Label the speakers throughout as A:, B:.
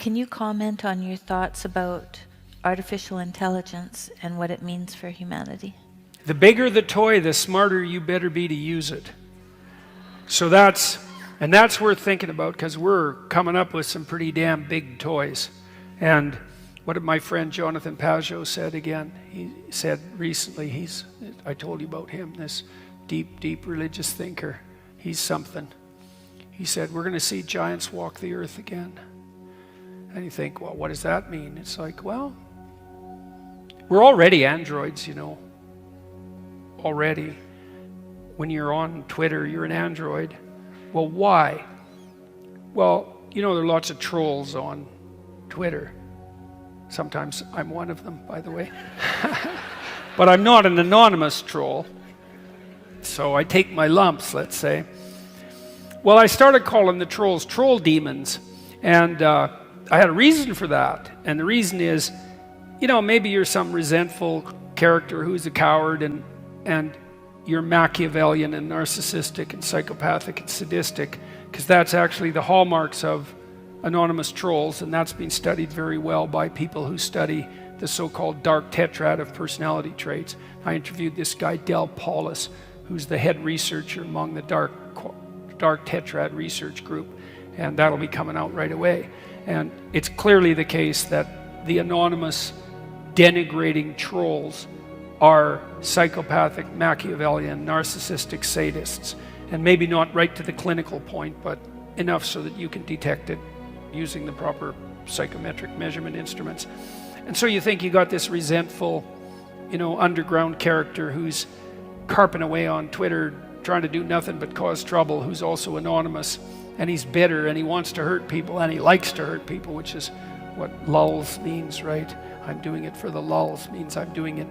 A: Can you comment on your thoughts about artificial intelligence and what it means for humanity?
B: The bigger the toy, the smarter you better be to use it. So that's worth thinking about, because we're coming up with some pretty damn big toys. And what did my friend Jonathan Pajot said again? He said recently, I told you about him, this deep religious thinker. He's something. He said, we're going to see giants walk the earth again. And you think, well, what does that mean? It's like, well, we're already androids, you know. Already. When you're on Twitter, you're an android. Well, why? Well, you know, there are lots of trolls on Twitter. Sometimes I'm one of them, by the way. But I'm not an anonymous troll. So I take my lumps, let's say. Well, I started calling the trolls troll demons. And I had a reason for that. And the reason is, you know, maybe you're some resentful character who's a coward and you're Machiavellian and narcissistic and psychopathic and sadistic, because that's actually the hallmarks of anonymous trolls, and that's been studied very well by people who study the so-called dark tetrad of personality traits. I interviewed this guy, Del Paulus, who's the head researcher among the dark tetrad research group, and that'll be coming out right away. And it's clearly the case that the anonymous denigrating trolls are psychopathic, Machiavellian, narcissistic sadists, and maybe not right to the clinical point, but enough so that you can detect it using the proper psychometric measurement instruments. And so you think you got this resentful, you know, underground character who's carping away on Twitter, trying to do nothing but cause trouble, who's also anonymous, and he's bitter, and he wants to hurt people, and he likes to hurt people, which is what lulls means, right? I'm doing it for the lulls, means I'm doing it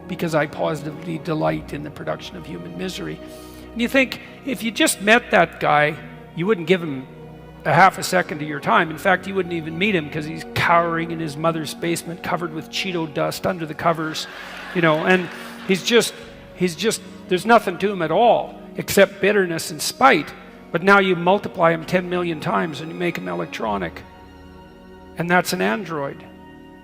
B: because I positively delight in the production of human misery. And you think, if you just met that guy, you wouldn't give him a half a second of your time. In fact, you wouldn't even meet him, because he's cowering in his mother's basement covered with Cheeto dust under the covers, you know, and he's just, there's nothing to him at all except bitterness and spite. But now you multiply him 10 million times and you make him electronic. And that's an android.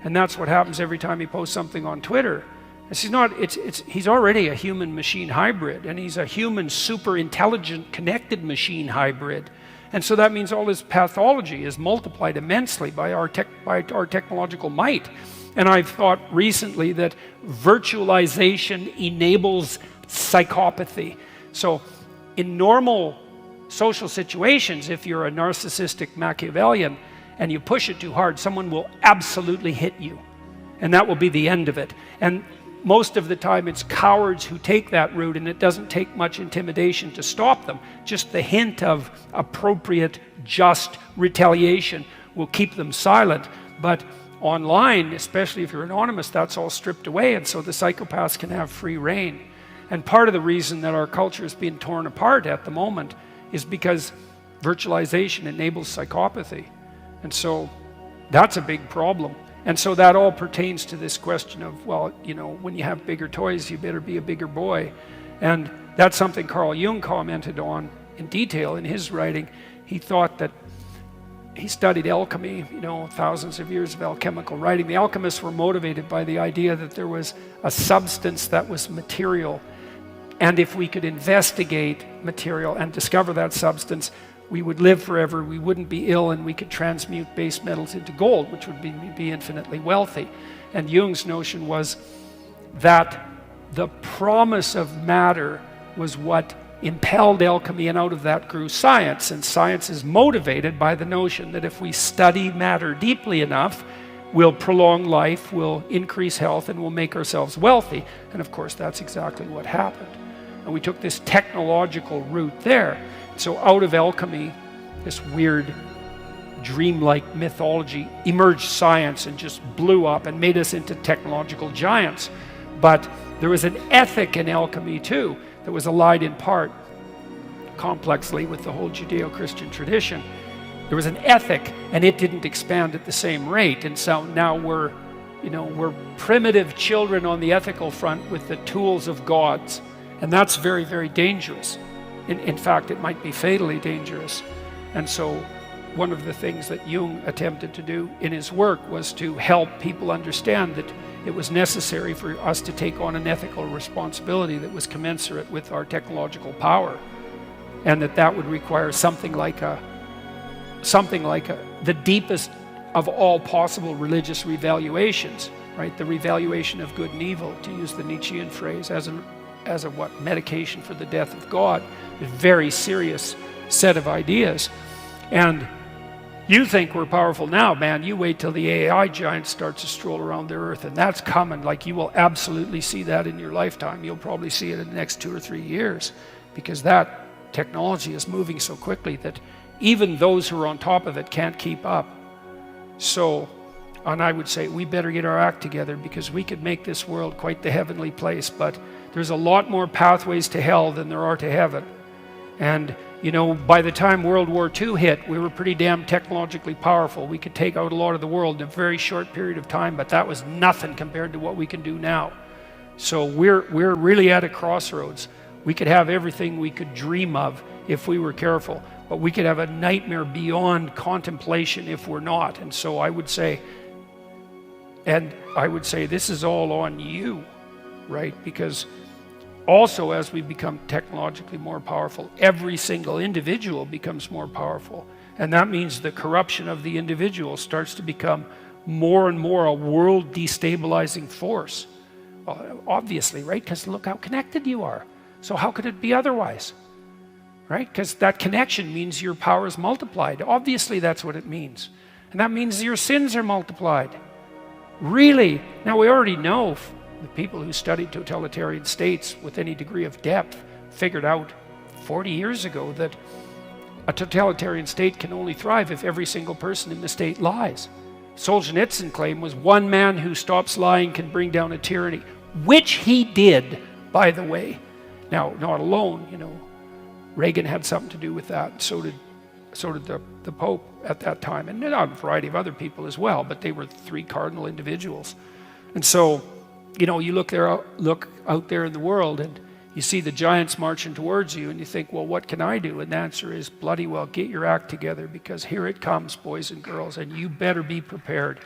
B: And that's what happens every time he posts something on Twitter. He's already a human-machine hybrid, and he's a human, super intelligent, connected machine hybrid. And so that means all his pathology is multiplied immensely by our technological might. And I've thought recently that virtualization enables psychopathy. So in normal social situations, if you're a narcissistic Machiavellian and you push it too hard, someone will absolutely hit you. And that will be the end of it. And most of the time it's cowards who take that route, and it doesn't take much intimidation to stop them. Just the hint of appropriate, just retaliation will keep them silent. But online, especially if you're anonymous, that's all stripped away, and so the psychopaths can have free reign. And part of the reason that our culture is being torn apart at the moment is because virtualization enables psychopathy. And so that's a big problem. And so that all pertains to this question of, well, you know, when you have bigger toys, you better be a bigger boy. And that's something Carl Jung commented on in detail in his writing. He thought that he studied alchemy, you know, thousands of years of alchemical writing. The alchemists were motivated by the idea that there was a substance that was material. And if we could investigate material and discover that substance, we would live forever, we wouldn't be ill, and we could transmute base metals into gold, which would be infinitely wealthy. And Jung's notion was that the promise of matter was what impelled alchemy, and out of that grew science. And science is motivated by the notion that if we study matter deeply enough, we'll prolong life, we'll increase health, and we'll make ourselves wealthy. And of course, that's exactly what happened. And we took this technological route there. So out of alchemy, this weird dreamlike mythology, emerged science and just blew up and made us into technological giants. But there was an ethic in alchemy too that was allied in part complexly with the whole Judeo-Christian tradition. There was an ethic, and it didn't expand at the same rate. And so now we're primitive children on the ethical front with the tools of gods. And that's very, very dangerous. In fact, it might be fatally dangerous. And so one of the things that Jung attempted to do in his work was to help people understand that it was necessary for us to take on an ethical responsibility that was commensurate with our technological power, and that would require something like the deepest of all possible religious revaluations, right? The revaluation of good and evil, to use the Nietzschean phrase, as a what, medication for the death of God. A very serious set of ideas. And you think we're powerful now, man. You wait till the AI giant starts to stroll around the earth, and that's coming. Like, you will absolutely see that in your lifetime. You'll probably see it in the next 2 or 3 years, because that technology is moving so quickly that even those who are on top of it can't keep up. So, and I would say we better get our act together, because we could make this world quite the heavenly place, but there's a lot more pathways to hell than there are to heaven. And you know, by the time World War II hit, we were pretty damn technologically powerful. We could take out a lot of the world in a very short period of time, but that was nothing compared to what we can do now. So we're really at a crossroads. We could have everything we could dream of if we were careful, but we could have a nightmare beyond contemplation if we're not. And so I would say this is all on you, right? Because also, as we become technologically more powerful, every single individual becomes more powerful. And that means the corruption of the individual starts to become more and more a world destabilizing force. Well, obviously, right? Because look how connected you are. So how could it be otherwise? Right? Because that connection means your power is multiplied. Obviously, that's what it means. And that means your sins are multiplied. Really? Now, we already know the people who studied totalitarian states with any degree of depth figured out 40 years ago that a totalitarian state can only thrive if every single person in the state lies. Solzhenitsyn claim was one man who stops lying can bring down a tyranny, which he did, by the way. Now, not alone, you know, Reagan had something to do with that, so did the Pope at that time, and a variety of other people as well, but they were 3 cardinal individuals. And so, you know, you look out there in the world and you see the giants marching towards you, and you think, well, what can I do? And the answer is, bloody well, get your act together, because here it comes, boys and girls, and you better be prepared.